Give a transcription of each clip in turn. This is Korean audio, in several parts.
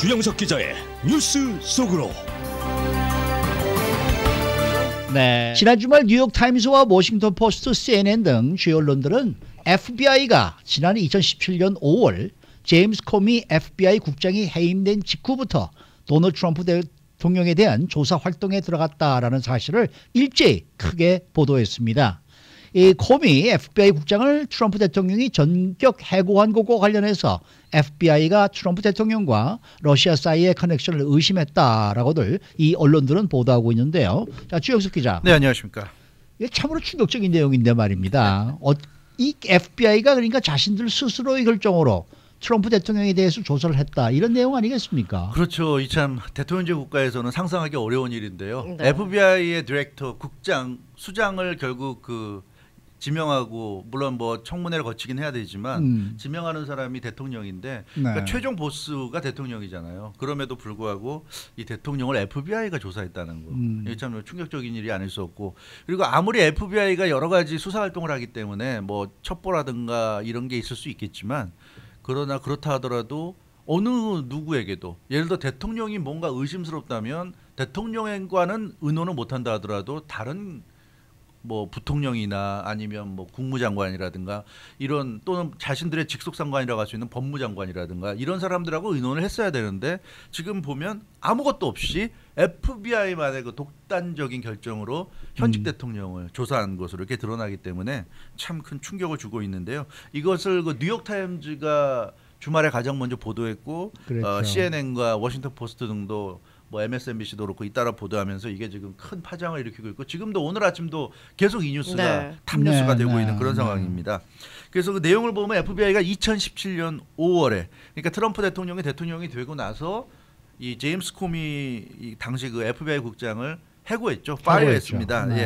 주영석 기자의 뉴스 속으로. 네. 지난 주말 뉴욕타임스와 워싱턴 포스트, CNN 등 주요 언론들은 FBI가 지난 2017년 5월 제임스 코미 FBI 국장이 해임된 직후부터 도널드 트럼프 대통령에 대한 조사 활동에 들어갔다라는 사실을 일제히 크게 보도했습니다. 이 코미 FBI 국장을 트럼프 대통령이 전격 해고한 것과 관련해서 FBI가 트럼프 대통령과 러시아 사이의 커넥션을 의심했다라고들 이 언론들은 보도하고 있는데요. 자, 주영석 기자. 네, 안녕하십니까. 이게 참으로 충격적인 내용인데 말입니다. 이 FBI가 그러니까 자신들 스스로의 결정으로 트럼프 대통령에 대해서 조사를 했다, 이런 내용 아니겠습니까? 그렇죠. 이 참 대통령제 국가에서는 상상하기 어려운 일인데요. 네. FBI의 디렉터, 국장, 수장을 결국 지명하고, 물론 뭐 청문회를 거치긴 해야 되지만 지명하는 사람이 대통령인데, 그러니까 네. 최종 보스가 대통령이잖아요. 그럼에도 불구하고 이 대통령을 FBI가 조사했다는 거, 이게 참 충격적인 일이 아닐 수 없고, 그리고 아무리 FBI가 여러 가지 수사 활동을 하기 때문에 뭐 첩보라든가 이런 게 있을 수 있겠지만, 그러나 그렇다 하더라도 어느 누구에게도, 예를 들어 대통령이 뭔가 의심스럽다면 대통령과는 의논을 못한다 하더라도 다른 뭐 부통령이나 아니면 뭐 국무장관이라든가 이런, 또는 자신들의 직속상관이라고 할 수 있는 법무장관이라든가 이런 사람들하고 의논을 했어야 되는데, 지금 보면 아무것도 없이 FBI만의 그 독단적인 결정으로 현직 대통령을 조사한 것으로 이렇게 드러나기 때문에 참 큰 충격을 주고 있는데요. 이것을 그 뉴욕타임즈가 주말에 가장 먼저 보도했고, 그렇죠. CNN과 워싱턴 포스트 등도 뭐 MSNBC도 그렇고 잇따라 보도하면서 이게 지금 큰 파장을 일으키고 있고, 지금도 오늘 아침도 계속 이 뉴스가 네. 탑뉴스가 네, 되고 네, 있는 그런 네. 상황입니다. 그래서 그 내용을 보면 FBI가 2017년 5월에, 그러니까 트럼프 대통령이 되고 나서 이 제임스 코미 당시 그 FBI 국장을 해고했죠. 파이어했습니다. 네.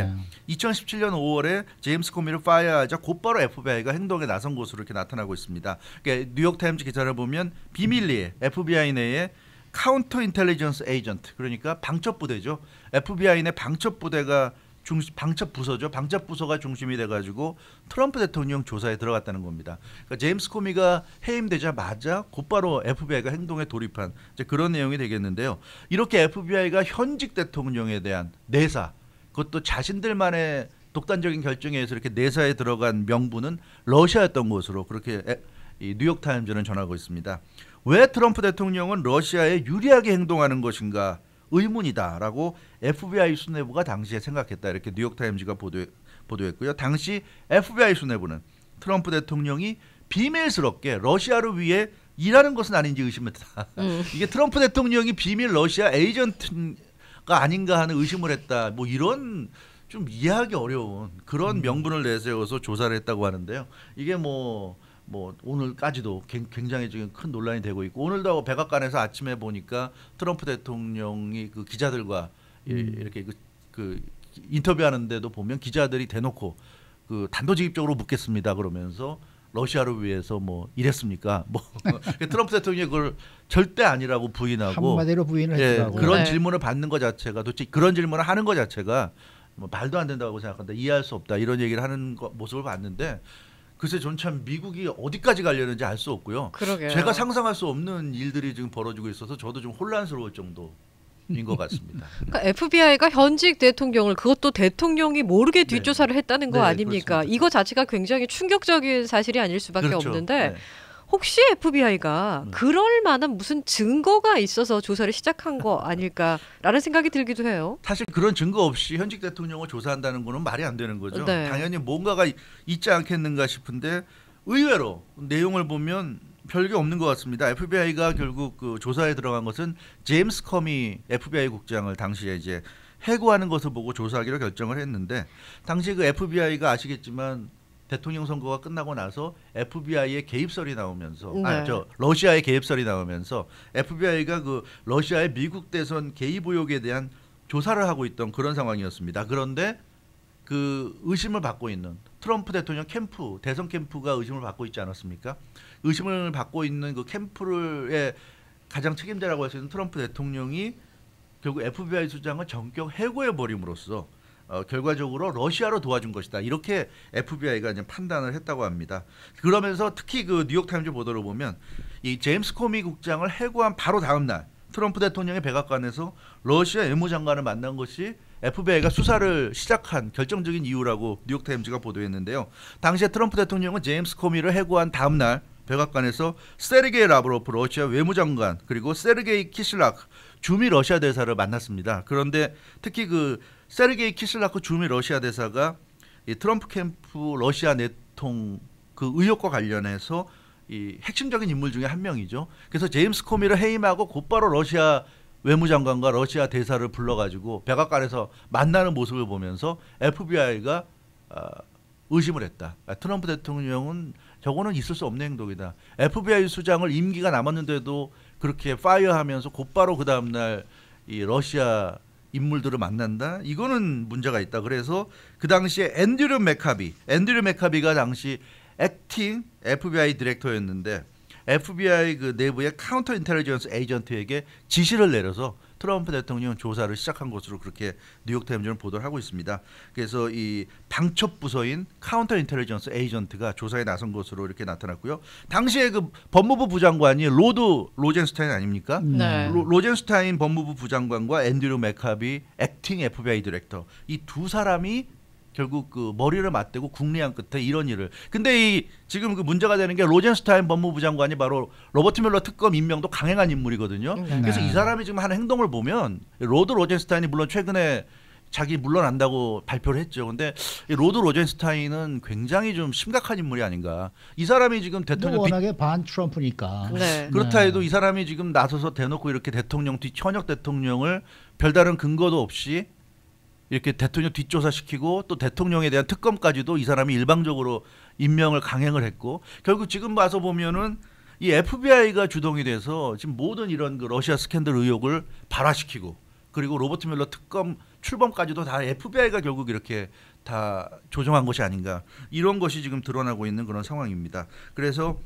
예. 2017년 5월에 제임스 코미를 파이어하자 곧바로 FBI가 행동에 나선 것으로 이렇게 나타나고 있습니다. 그러니까 뉴욕타임즈 기사를 보면 비밀리에 FBI 내에 카운터 인텔리전스 에이전트, 그러니까 방첩 부대죠. FBI 내 방첩 부대가 방첩 부서죠. 방첩 부서가 중심이 돼가지고 트럼프 대통령 조사에 들어갔다는 겁니다. 그러니까 제임스 코미가 해임되자마자 곧바로 FBI가 행동에 돌입한 이제 그런 내용이 되겠는데요. 이렇게 FBI가 현직 대통령에 대한 내사, 그것도 자신들만의 독단적인 결정에 의해서 이렇게 내사에 들어간 명분은 러시아였던 것으로 그렇게 이 뉴욕타임즈는 전하고 있습니다. 왜 트럼프 대통령은 러시아에 유리하게 행동하는 것인가 의문이다라고 FBI 수뇌부가 당시에 생각했다, 이렇게 뉴욕타임즈가 보도했고요. 당시 FBI 수뇌부는 트럼프 대통령이 비밀스럽게 러시아를 위해 일하는 것은 아닌지 의심했다. 이게 트럼프 대통령이 비밀 러시아 에이전트가 아닌가 하는 의심을 했다. 뭐 이런 좀 이해하기 어려운 그런 명분을 내세워서 조사를 했다고 하는데요. 이게 뭐 오늘까지도 굉장히 지금 큰 논란이 되고 있고, 오늘도 백악관에서 아침에 보니까 트럼프 대통령이 그 기자들과 이렇게 그 인터뷰하는데도 보면 기자들이 대놓고 그 단도직입적으로 묻겠습니다 그러면서 러시아를 위해서 뭐 이랬습니까? 뭐 트럼프 대통령이 그걸 절대 아니라고 부인하고 한마디로 부인을 했더라고요. 그런 네. 질문을 받는 것 자체가, 도대체 그런 질문을 하는 것 자체가 뭐 말도 안 된다고 생각한다, 이해할 수 없다, 이런 얘기를 하는 모습을 봤는데, 글쎄 전 참 미국이 어디까지 가려는지 알 수 없고요. 그러게요. 제가 상상할 수 없는 일들이 지금 벌어지고 있어서 저도 좀 혼란스러울 정도인 것 같습니다. 그러니까 FBI가 현직 대통령을, 그것도 대통령이 모르게 뒷조사를 했다는 거 네, 아닙니까? 그렇습니다. 이거 자체가 굉장히 충격적인 사실이 아닐 수밖에 그렇죠. 없는데 네. 혹시 FBI가 그럴 만한 무슨 증거가 있어서 조사를 시작한 거 아닐까라는 생각이 들기도 해요. 사실 그런 증거 없이 현직 대통령을 조사한다는 거는 말이 안 되는 거죠. 네. 당연히 뭔가가 있지 않겠는가 싶은데, 의외로 내용을 보면 별게 없는 것 같습니다. FBI가 결국 그 조사에 들어간 것은 제임스 커미 FBI 국장을 당시에 이제 해고하는 것을 보고 조사하기로 결정을 했는데, 당시 그 FBI가 아시겠지만 대통령 선거가 끝나고 나서 FBI의 개입설이 나오면서, 네. 러시아의 개입설이 나오면서 FBI가 그 러시아의 미국 대선 개입 의혹에 대한 조사를 하고 있던 그런 상황이었습니다. 그런데 그 의심을 받고 있는 트럼프 대통령 캠프, 대선 캠프가 의심을 받고 있지 않았습니까? 의심을 받고 있는 그 캠프의 가장 책임자라고 할 수 있는 트럼프 대통령이 결국 FBI 수장을 전격 해고해 버림으로써 결과적으로 러시아로 도와준 것이다. 이렇게 FBI가 이제 판단을 했다고 합니다. 그러면서 특히 그 뉴욕타임즈 보도를 보면 이 제임스 코미 국장을 해고한 바로 다음 날 트럼프 대통령의 백악관에서 러시아 외무장관을 만난 것이 FBI가 수사를 시작한 결정적인 이유라고 뉴욕타임즈가 보도했는데요. 당시에 트럼프 대통령은 제임스 코미를 해고한 다음 날 백악관에서 세르게이 라브로프 러시아 외무장관 그리고 세르게이 키슬라크 주미 러시아 대사를 만났습니다. 그런데 특히 그 세르게이 키슬라크 주미 러시아 대사가 이 트럼프 캠프 러시아 내통 그 의혹과 관련해서 이 핵심적인 인물 중에 한 명이죠. 그래서 제임스 코미를 해임하고 곧바로 러시아 외무장관과 러시아 대사를 불러가지고 백악관에서 만나는 모습을 보면서 FBI가 의심을 했다. 트럼프 대통령은 저거는 있을 수 없는 행동이다. FBI 수장을 임기가 남았는데도 그렇게 파이어하면서 곧바로 그 다음날 이 러시아 인물들을 만난다. 이거는 문제가 있다. 그래서 그 당시에 앤드류 맥카비가 당시 액팅 FBI 디렉터였는데 FBI 그 내부의 카운터 인텔리전스 에이전트에게 지시를 내려서 트럼프 대통령 조사를 시작한 것으로 그렇게 뉴욕타임즈는 보도를 하고 있습니다. 그래서 이 방첩 부서인 카운터 인텔리전스 에이전트가 조사에 나선 것으로 이렇게 나타났고요. 당시에 그 법무부 부장관이 로드 로젠스타인 아닙니까? 네. 로젠스타인 법무부 부장관과 앤드류 맥카비 액팅 FBI 디렉터 이 두 사람이 결국 그 머리를 맞대고 국리한 끝에 이런 일을. 근데 이 지금 그 문제가 되는 게 로젠스타인 법무부 장관이 바로 로버트 뮬러 특검 임명도 강행한 인물이거든요. 그래서 이 사람이 지금 하는 행동을 보면 로드 로젠스타인이 물론 최근에 자기 물러난다고 발표를 했죠. 근데 이 로드 로젠스타인은 굉장히 좀 심각한 인물이 아닌가. 이 사람이 지금 대통령 워낙에 반 트럼프니까. 네. 그렇다 해도 이 사람이 지금 나서서 대놓고 이렇게 대통령 현역 대통령을 별다른 근거도 없이 이렇게 대통령 뒷조사시키고 또 대통령에 대한 특검까지도 이 사람이 일방적으로 임명을 강행을 했고 결국 지금 봐서 보면은 이 FBI가 주동이 돼서 지금 모든 이런 그 러시아 스캔들 의혹을 발화시키고 그리고 로버트 뮬러 특검 출범까지도 다 FBI가 결국 이렇게 다 조정한 것이 아닌가 이런 것이 지금 드러나고 있는 그런 상황입니다. 그래서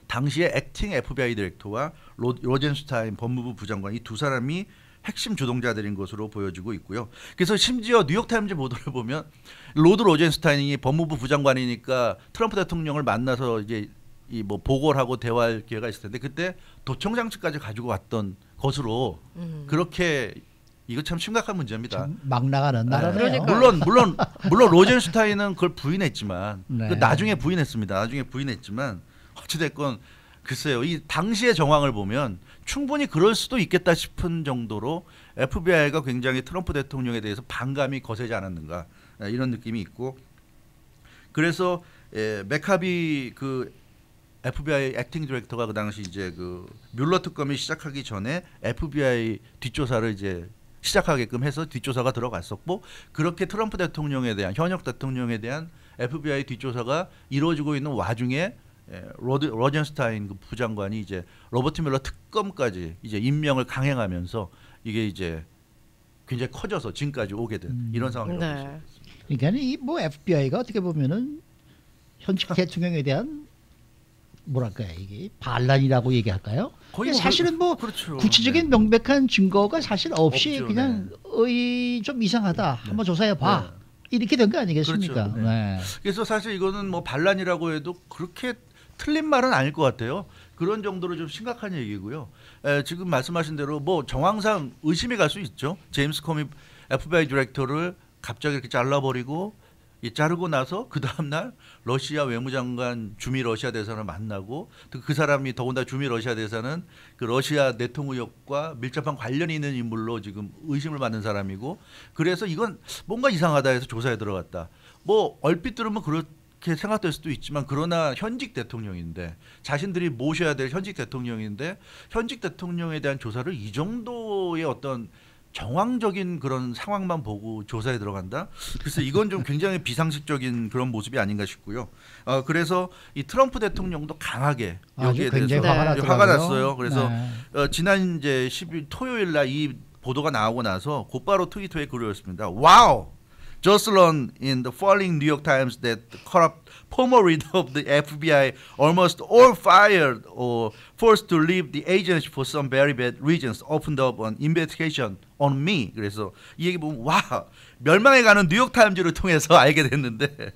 당시에 액팅 FBI 디렉터와 로젠스타인 법무부 부장관 이 두 사람이 핵심 주동자들인 것으로 보여지고 있고요. 그래서 심지어 뉴욕타임즈 보도를 보면 로드 로젠스타인이 법무부 부장관이니까 트럼프 대통령을 만나서 이제 이 뭐 보고를 하고 대화할 기회가 있을 텐데 그때 도청 장치까지 가지고 왔던 것으로 그렇게 이거 참 심각한 문제입니다. 막 나가는 나라네요. 물론 로젠스타인은 그걸 부인했지만 네. 그 나중에 부인했습니다. 나중에 부인했지만 어찌됐건 글쎄요. 이 당시의 정황을 보면 충분히 그럴 수도 있겠다 싶은 정도로 FBI가 굉장히 트럼프 대통령에 대해서 반감이 거세지 않았는가 이런 느낌이 있고 그래서 맥카비 그 FBI 액팅 디렉터가 그 당시 이제 그 뮬러 특검이 시작하기 전에 FBI 뒷조사를 이제 시작하게끔 해서 뒷조사가 들어갔었고 그렇게 트럼프 대통령에 대한 현역 대통령에 대한 FBI 뒷조사가 이루어지고 있는 와중에 로젠스타인 그 부장관이 이제 로버트 뮬러 특검까지 이제 임명을 강행하면서 이게 이제 굉장히 커져서 지금까지 오게 된 이런 상황이라고 볼 수 있습니다. 그러니까 이 뭐 FBI가 어떻게 보면은 현직 대통령에 대한 뭐랄까요 이게 반란이라고 얘기할까요? 거의 사실은 뭐 그렇죠. 구체적인 명백한 증거가 사실 없이 없죠, 그냥 좀 이상하다 한번 조사해 봐 이렇게 된 거 아니겠습니까? 그렇죠. 네. 그래서 사실 이거는 뭐 반란이라고 해도 그렇게 틀린 말은 아닐 것 같아요. 그런 정도로 좀 심각한 얘기고요. 지금 말씀하신 대로 뭐 정황상 의심이 갈 수 있죠. 제임스 코미 FBI 디렉터를 갑자기 이렇게 잘라버리고 자르고 나서 그 다음날 러시아 외무장관 주미 러시아 대사를 만나고 그 사람이 더군다나 주미 러시아 대사는 그 러시아 내통 의혹과 밀접한 관련이 있는 인물로 지금 의심을 받는 사람이고 그래서 이건 뭔가 이상하다 해서 조사에 들어갔다. 뭐 얼핏 들으면 그렇게 생각될 수도 있지만 그러나 현직 대통령인데 자신들이 모셔야 될 현직 대통령인데 현직 대통령에 대한 조사를 이 정도의 어떤 정황적인 그런 상황만 보고 조사에 들어간다. 그래서 이건 좀 굉장히 비상식적인 그런 모습이 아닌가 싶고요. 그래서 이 트럼프 대통령도 강하게 여기에 대해서 화가 났어요. 그래서 지난 이제 10일 토요일 날 이 보도가 나오고 나서 곧바로 트위터에 글을 올렸습니다. 와우, just learned in the falling New York Times that the corrupt former leader of the FBI almost all fired or forced to leave the agency for some very bad reasons opened up an investigation on me. 그래서 이 얘기 보면 와 멸망해가는 뉴욕타임즈를 통해서 알게 됐는데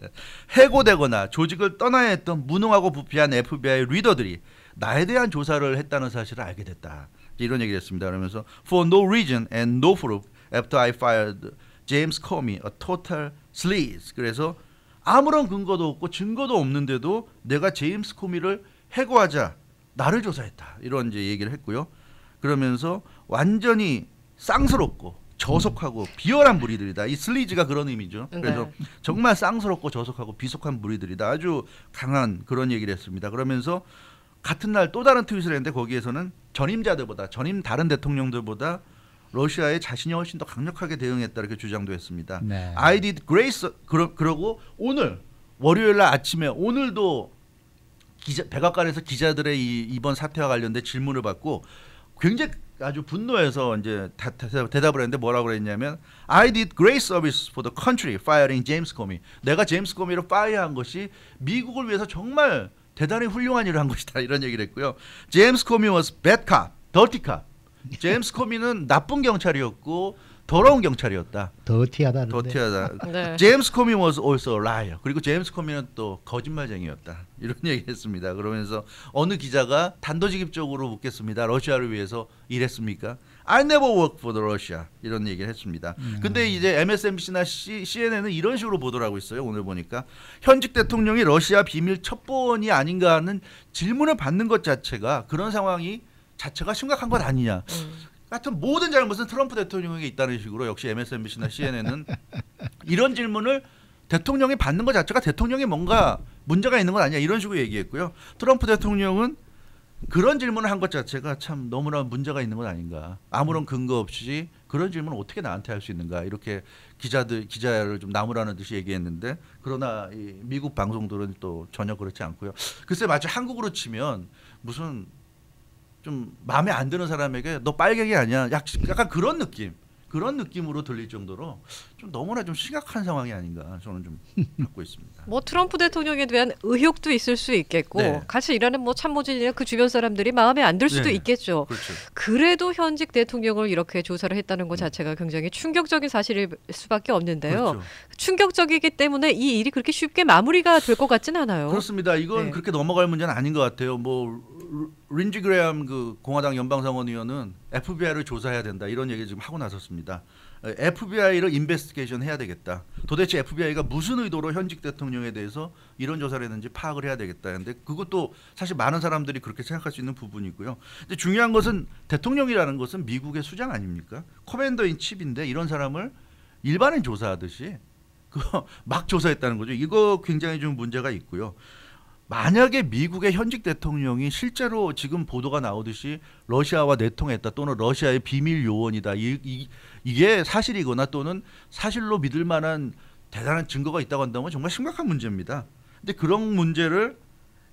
해고되거나 조직을 떠나야 했던 무능하고 부패한 FBI 리더들이 나에 대한 조사를 했다는 사실을 알게 됐다. 이런 얘기를 했습니다. 그러면서 for no reason and no proof after I fired James Comey, a total sleaze. 그래서 아무런 근거도 없고 증거도 없는데도 내가 제임스 코미를 해고하자 나를 조사했다. 이런 이제 얘기를 했고요. 그러면서 완전히 쌍스럽고 저속하고 비열한 무리들이다. 이 슬리즈가 그런 의미죠. 그래서 정말 쌍스럽고 저속하고 비속한 무리들이다. 아주 강한 그런 얘기를 했습니다. 그러면서 같은 날 또 다른 트윗을 했는데 거기에서는 전임자들보다 전임 다른 대통령들보다 러시아에 자신이 훨씬 더 강력하게 대응했다 이렇게 주장도 했습니다. 네. I did great. 그러고 오늘 월요일 날 아침에 오늘도 백악관에서 기자들의 이번 사태와 관련된 질문을 받고 굉장히 아주 분노해서 이제 대답을 했는데 뭐라고 그랬냐면 I did great service for the country firing James Comey. 내가 제임스 코미를 파이어한 것이 미국을 위해서 정말 대단히 훌륭한 일을 한 것이다 이런 얘기를 했고요. 제임스 코미 was bad cop, dirty cop. 제임스 코미는 나쁜 경찰이었고 더러운 경찰이었다. 더티하다. 더티하다. 네. 제임스 코미 was also a liar. 그리고 제임스 코미는 또 거짓말쟁이였다. 이런 얘기했습니다. 그러면서 어느 기자가 단도직입적으로 묻겠습니다. 러시아를 위해서 일했습니까? I never worked for the Russia. 이런 얘기를 했습니다. 근데 이제 MSNBC나 CNN은 이런 식으로 보도를 하고 있어요. 오늘 보니까 현직 대통령이 러시아 비밀 첩보원이 아닌가 하는 질문을 받는 것 자체가 그런 상황이 자체가 심각한 것 아니냐. 하여튼 모든 잘못은 트럼프 대통령에게 있다는 식으로 역시 MSNBC나 CNN은 이런 질문을 대통령이 받는 것 자체가 대통령이 뭔가 문제가 있는 건 아니야 이런 식으로 얘기했고요. 트럼프 대통령은 그런 질문을 한 것 자체가 참 너무나 문제가 있는 건 아닌가. 아무런 근거 없이 그런 질문을 어떻게 나한테 할 수 있는가 이렇게 기자를 좀 나무라는 듯이 얘기했는데 그러나 이 미국 방송들은 또 전혀 그렇지 않고요. 글쎄 마치 한국으로 치면 무슨 좀 마음에 안 드는 사람에게 너 빨갱이 아니야 약간 그런 느낌으로 들릴 정도로 좀 너무나 좀 심각한 상황이 아닌가 저는 좀 갖고 있습니다. 뭐 트럼프 대통령에 대한 의혹도 있을 수 있겠고 네. 같이 일하는 뭐 참모진이나 그 주변 사람들이 마음에 안 들 수도 네. 있겠죠. 그렇죠. 그래도 현직 대통령을 이렇게 조사를 했다는 것 자체가 굉장히 충격적인 사실일 수밖에 없는데요. 그렇죠. 충격적이기 때문에 이 일이 그렇게 쉽게 마무리가 될 것 같진 않아요. 그렇습니다. 이건 네. 그렇게 넘어갈 문제는 아닌 것 같아요. 뭐 린지 그레엄 그 공화당 연방상원 의원은 FBI를 조사해야 된다 이런 얘기 지금 하고 나섰습니다. FBI를 인베스티게이션 해야 되겠다. 도대체 FBI가 무슨 의도로 현직 대통령에 대해서 이런 조사를 했는지 파악을 해야 되겠다. 근데 그것도 사실 많은 사람들이 그렇게 생각할 수 있는 부분이고요. 근데 중요한 것은 대통령이라는 것은 미국의 수장 아닙니까? 커맨더 인 칩인데 이런 사람을 일반인 조사하듯이 그거 막 조사했다는 거죠. 이거 굉장히 좀 문제가 있고요. 만약에 미국의 현직 대통령이 실제로 지금 보도가 나오듯이 러시아와 내통했다 또는 러시아의 비밀 요원이다 이게 사실이거나 또는 사실로 믿을 만한 대단한 증거가 있다고 한다면 정말 심각한 문제입니다. 근데 그런 문제를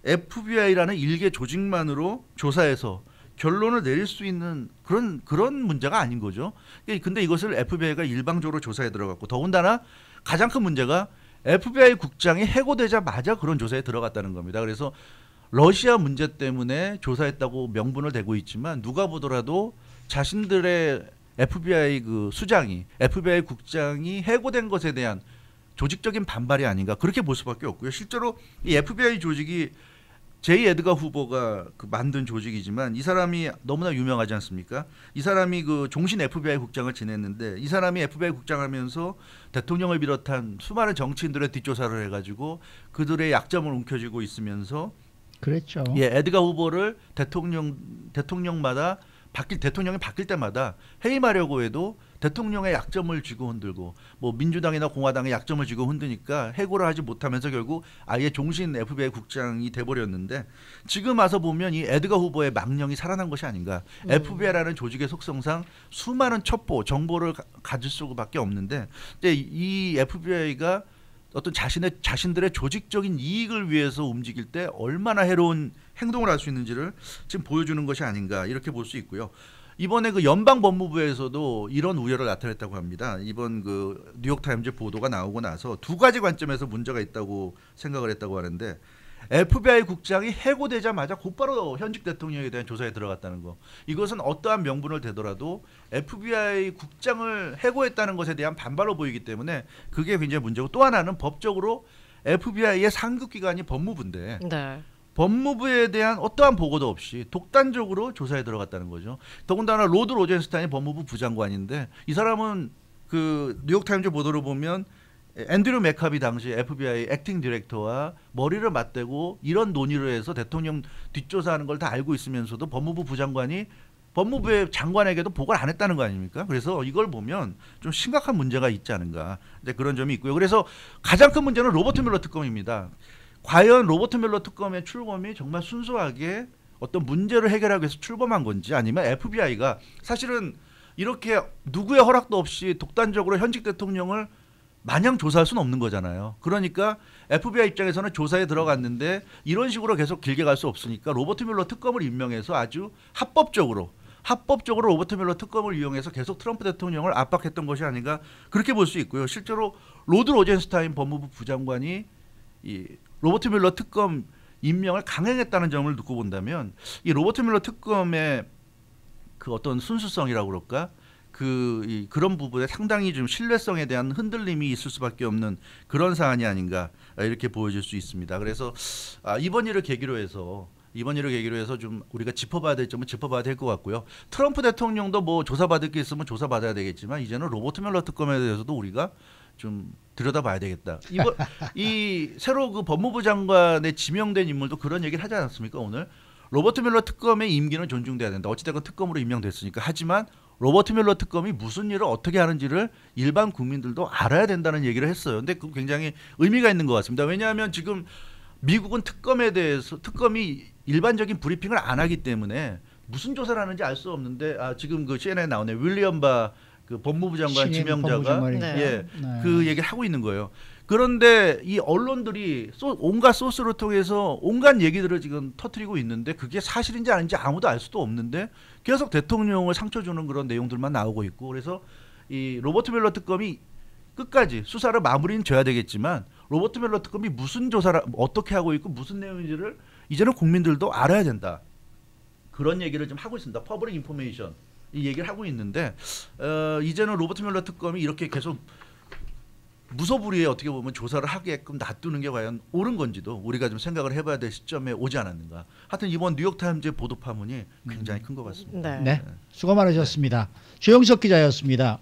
FBI라는 일개 조직만으로 조사해서 결론을 내릴 수 있는 그런 문제가 아닌 거죠. 근데 이것을 FBI가 일방적으로 조사에 들어갔고 더군다나 가장 큰 문제가 FBI 국장이 해고되자마자 그런 조사에 들어갔다는 겁니다. 그래서 러시아 문제 때문에 조사했다고 명분을 대고 있지만 누가 보더라도 자신들의 FBI 그 수장이 FBI 국장이 해고된 것에 대한 조직적인 반발이 아닌가 그렇게 볼 수밖에 없고요. 실제로 이 FBI 조직이 제이 에드가 후보가 그 만든 조직이지만 이 사람이 너무나 유명하지 않습니까? 이 사람이 그 종신 FBI 국장을 지냈는데 이 사람이 FBI 국장하면서 대통령을 비롯한 수많은 정치인들의 뒷조사를 해가지고 그들의 약점을 움켜쥐고 있으면서 그랬죠. 예, 에드가 후보를 대통령마다 대통령이 바뀔 때마다 해임하려고 해도 대통령의 약점을 쥐고 흔들고 뭐 민주당이나 공화당의 약점을 쥐고 흔드니까 해고를 하지 못하면서 결국 아예 종신 FBI 국장이 돼버렸는데 지금 와서 보면 이 에드가 후보의 망령이 살아난 것이 아닌가. FBI라는 조직의 속성상 수많은 첩보, 정보를 가질 수밖에 없는데 이 FBI가 어떤 자신들의 조직적인 이익을 위해서 움직일 때 얼마나 해로운 행동을 할 수 있는지를 지금 보여주는 것이 아닌가 이렇게 볼 수 있고요. 이번에 그 연방 법무부에서도 이런 우려를 나타냈다고 합니다. 이번 그 뉴욕타임즈 보도가 나오고 나서 두 가지 관점에서 문제가 있다고 생각을 했다고 하는데 FBI 국장이 해고되자마자 곧바로 현직 대통령에 대한 조사에 들어갔다는 거. 이것은 어떠한 명분을 대더라도 FBI 국장을 해고했다는 것에 대한 반발로 보이기 때문에 그게 굉장히 문제고 또 하나는 법적으로 FBI의 상급기관이 법무부인데 네. 법무부에 대한 어떠한 보고도 없이 독단적으로 조사에 들어갔다는 거죠. 더군다나 로드 로젠스타인이 법무부 부장관인데 이 사람은 그 뉴욕타임즈 보도를 보면 앤드류 맥카비 당시 FBI 액팅 디렉터와 머리를 맞대고 이런 논의를 해서 대통령 뒷조사하는 걸 다 알고 있으면서도 법무부 부장관이 법무부의 장관에게도 보고를 안 했다는 거 아닙니까? 그래서 이걸 보면 좀 심각한 문제가 있지 않은가 이제 그런 점이 있고요. 그래서 가장 큰 문제는 로버트 뮬러 특검입니다. 과연 로버트 뮬러 특검의 출범이 정말 순수하게 어떤 문제를 해결하기 위해서 출범한 건지 아니면 FBI가 사실은 이렇게 누구의 허락도 없이 독단적으로 현직 대통령을 마냥 조사할 수는 없는 거잖아요. 그러니까 FBI 입장에서는 조사에 들어갔는데 이런 식으로 계속 길게 갈 수 없으니까 로버트 뮬러 특검을 임명해서 아주 합법적으로 로버트 뮬러 특검을 이용해서 계속 트럼프 대통령을 압박했던 것이 아닌가 그렇게 볼 수 있고요. 실제로 로드 로젠스타인 법무부 부장관이 이 로버트 뮬러 특검 임명을 강행했다는 점을 놓고 본다면 이 로버트 뮬러 특검의 그 어떤 순수성이라고 그럴까 그런 부분에 상당히 좀 신뢰성에 대한 흔들림이 있을 수밖에 없는 그런 사안이 아닌가 이렇게 보여질 수 있습니다. 그래서 이번 일을 계기로 해서 좀 우리가 짚어봐야 될 점은 짚어봐야 될 것 같고요. 트럼프 대통령도 뭐 조사받을 게 있으면 조사받아야 되겠지만 이제는 로버트 뮬러 특검에 대해서도 우리가 좀 들여다봐야 되겠다. 이 새로 그 법무부 장관에 지명된 인물도 그런 얘기를 하지 않았습니까? 오늘 로버트 뮬러 특검의 임기는 존중돼야 된다. 어찌됐건 특검으로 임명됐으니까. 하지만 로버트 뮬러 특검이 무슨 일을 어떻게 하는지를 일반 국민들도 알아야 된다는 얘기를 했어요. 근데 그 굉장히 의미가 있는 것 같습니다. 왜냐하면 지금 미국은 특검이 일반적인 브리핑을 안 하기 때문에 무슨 조사를 하는지 알 수 없는데 지금 그 CNN 나오네. 윌리엄 바 그 법무부 장관 지명자가 그 얘기를 하고 있는 거예요. 그런데 이 언론들이 온갖 소스를 통해서 온갖 얘기들을 지금 터뜨리고 있는데 그게 사실인지 아닌지 아무도 알 수도 없는데 계속 대통령을 상처 주는 그런 내용들만 나오고 있고 그래서 이 로버트 뮬러 특검이 끝까지 수사를 마무리는 져야 되겠지만 로버트 뮬러 특검이 무슨 조사를 어떻게 하고 있고 무슨 내용인지를 이제는 국민들도 알아야 된다. 그런 얘기를 좀 하고 있습니다. 퍼블릭 인포메이션 이 얘기를 하고 있는데 이제는 로버트 뮬러 특검이 이렇게 계속 무소불위에 어떻게 보면 조사를 하게끔 놔두는 게 과연 옳은 건지도 우리가 좀 생각을 해봐야 될 시점에 오지 않았는가. 하여튼 이번 뉴욕타임즈의 보도 파문이 굉장히 큰 것 같습니다. 네. 수고 많으셨습니다. 조영석 기자였습니다.